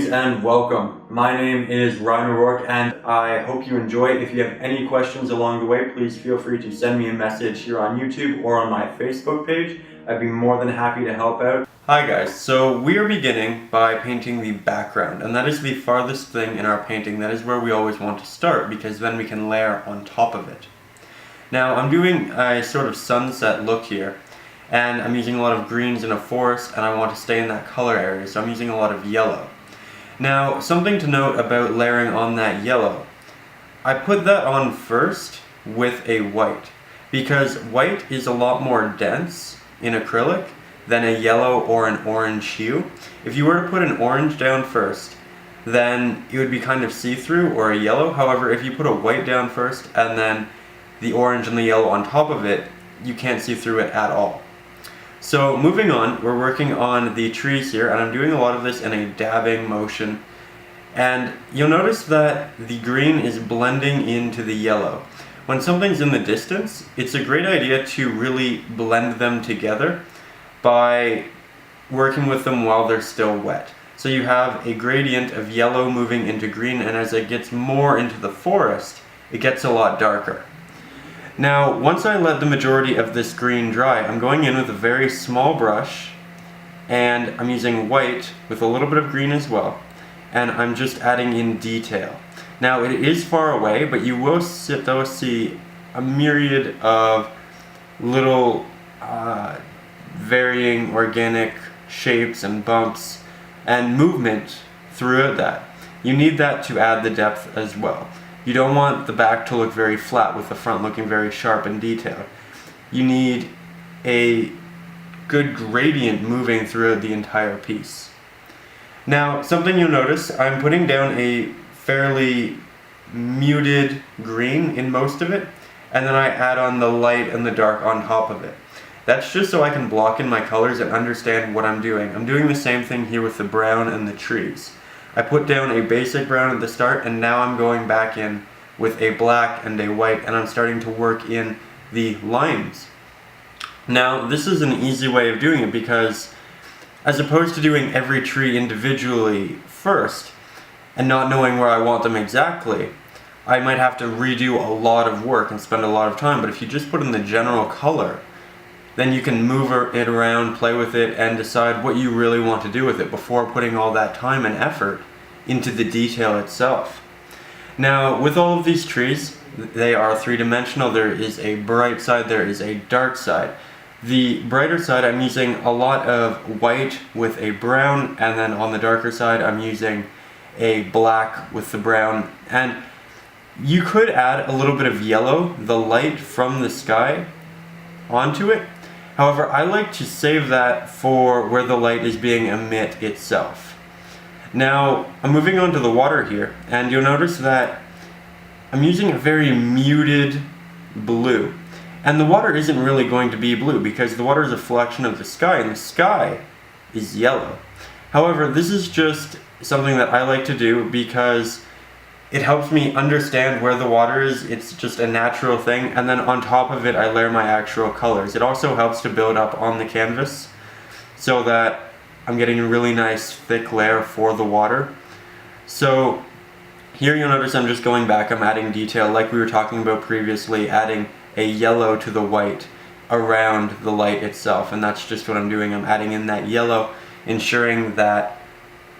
Greetings and welcome. My name is Ryan O'Rourke and I hope you enjoy. If you have any questions along the way, please feel free to send me a message here on YouTube or on my Facebook page. I'd be more than happy to help out. Hi guys, so we are beginning by painting the background, and that is the farthest thing in our painting. That is where we always want to start because then we can layer on top of it. Now I'm doing a sort of sunset look here. And I'm using a lot of greens in a forest, and I want to stay in that color area, so I'm using a lot of yellow. Now, something to note about layering on that yellow. I put that on first with a white, because white is a lot more dense in acrylic than a yellow or an orange hue. If you were to put an orange down first, then it would be kind of see-through, or a yellow. However, if you put a white down first and then the orange and the yellow on top of it, you can't see through it at all. So moving on, we're working on the trees here, and I'm doing a lot of this in a dabbing motion. And you'll notice that the green is blending into the yellow. When something's in the distance, it's a great idea to really blend them together by working with them while they're still wet. So you have a gradient of yellow moving into green, and as it gets more into the forest, it gets a lot darker. Now, once I let the majority of this green dry, I'm going in with a very small brush, and I'm using white with a little bit of green as well, and I'm just adding in detail. Now, it is far away, but you will see a myriad of little varying organic shapes and bumps and movement throughout that. You need that to add the depth as well. You don't want the back to look very flat with the front looking very sharp and detailed. You need a good gradient moving throughout the entire piece. Now, something you'll notice, I'm putting down a fairly muted green in most of it, and then I add on the light and the dark on top of it. That's just so I can block in my colors and understand what I'm doing. I'm doing the same thing here with the brown and the trees. I put down a basic brown at the start, and now I'm going back in with a black and a white, and I'm starting to work in the lines. Now, this is an easy way of doing it because as opposed to doing every tree individually first and not knowing where I want them exactly, I might have to redo a lot of work and spend a lot of time. But if you just put in the general color, then you can move it around, play with it, and decide what you really want to do with it before putting all that time and effort into the detail itself. Now, with all of these trees, they are three-dimensional. There is a bright side, there is a dark side. The brighter side, I'm using a lot of white with a brown, and then on the darker side, I'm using a black with the brown. And you could add a little bit of yellow, the light from the sky, onto it. However, I like to save that for where the light is being emitted itself. Now, I'm moving on to the water here, and you'll notice that I'm using a very muted blue. And the water isn't really going to be blue because the water is a reflection of the sky, and the sky is yellow. However, this is just something that I like to do because it helps me understand where the water is. It's just a natural thing, and then on top of it I layer my actual colors. It also helps to build up on the canvas so that I'm getting a really nice thick layer for the water. So here you'll notice I'm just going back, I'm adding detail like we were talking about previously, adding a yellow to the white around the light itself, and that's just what I'm doing. I'm adding in that yellow, ensuring that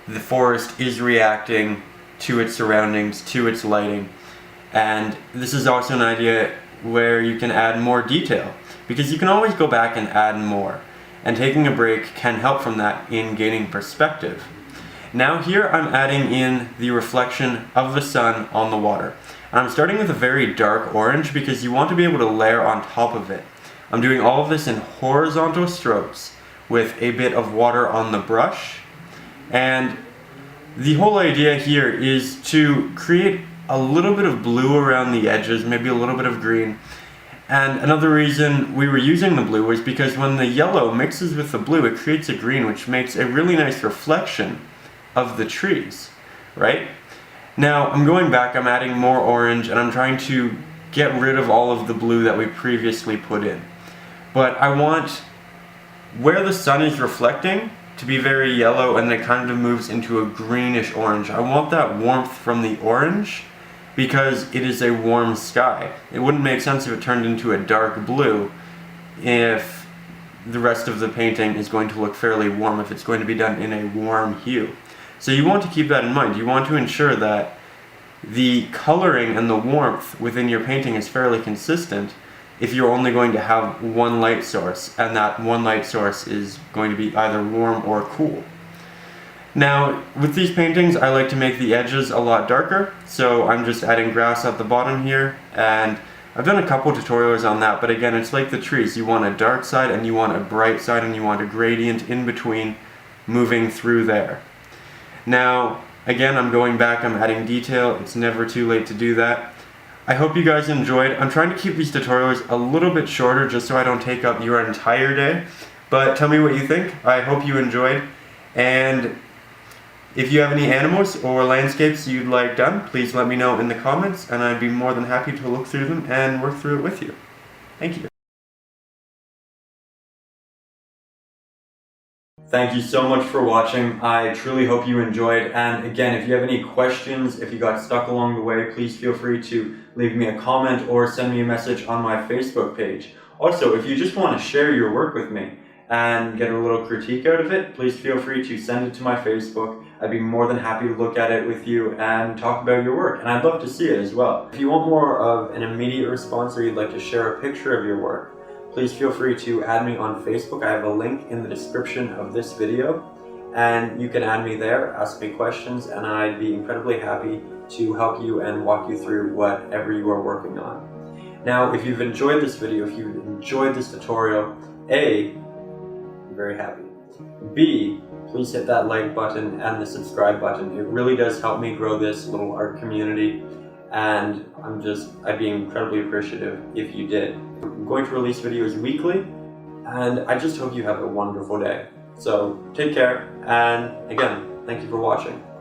the forest is reacting to its surroundings, to its lighting. And this is also an idea where you can add more detail, because you can always go back and add more, and taking a break can help from that in gaining perspective. Now here I'm adding in the reflection of the sun on the water, and I'm starting with a very dark orange because you want to be able to layer on top of it. I'm doing all of this in horizontal strokes with a bit of water on the brush, and the whole idea here is to create a little bit of blue around the edges, maybe a little bit of green. And another reason we were using the blue was because when the yellow mixes with the blue, it creates a green, which makes a really nice reflection of the trees, right? Now, I'm going back, I'm adding more orange, and I'm trying to get rid of all of the blue that we previously put in. But I want where the sun is reflecting to be very yellow and then it kind of moves into a greenish orange. I want that warmth from the orange because it is a warm sky. It wouldn't make sense if it turned into a dark blue if the rest of the painting is going to look fairly warm, if it's going to be done in a warm hue. So you want to keep that in mind. You want to ensure that the coloring and the warmth within your painting is fairly consistent if you're only going to have one light source, and that one light source is going to be either warm or cool. Now, with these paintings, I like to make the edges a lot darker, so I'm just adding grass at the bottom here, and I've done a couple tutorials on that, but again, it's like the trees. You want a dark side, and you want a bright side, and you want a gradient in between moving through there. Now, again, I'm going back, I'm adding detail. It's never too late to do that. I hope you guys enjoyed. I'm trying to keep these tutorials a little bit shorter just so I don't take up your entire day. But tell me what you think. I hope you enjoyed. And if you have any animals or landscapes you'd like done, please let me know in the comments and I'd be more than happy to look through them and work through it with you. Thank you. Thank you so much for watching. I truly hope you enjoyed. And again, if you have any questions, if you got stuck along the way, please feel free to leave me a comment or send me a message on my Facebook page. Also, if you just want to share your work with me and get a little critique out of it, please feel free to send it to my Facebook. I'd be more than happy to look at it with you and talk about your work. And I'd love to see it as well. If you want more of an immediate response or you'd like to share a picture of your work, please feel free to add me on Facebook. I have a link in the description of this video, and you can add me there, ask me questions, and I'd be incredibly happy to help you and walk you through whatever you are working on. Now, if you've enjoyed this video, if you've enjoyed this tutorial, A, I'm very happy. B, please hit that like button and the subscribe button. It really does help me grow this little art community, and I'd be incredibly appreciative if you did. I'm going to release videos weekly, and I just hope you have a wonderful day. So take care, and again, thank you for watching.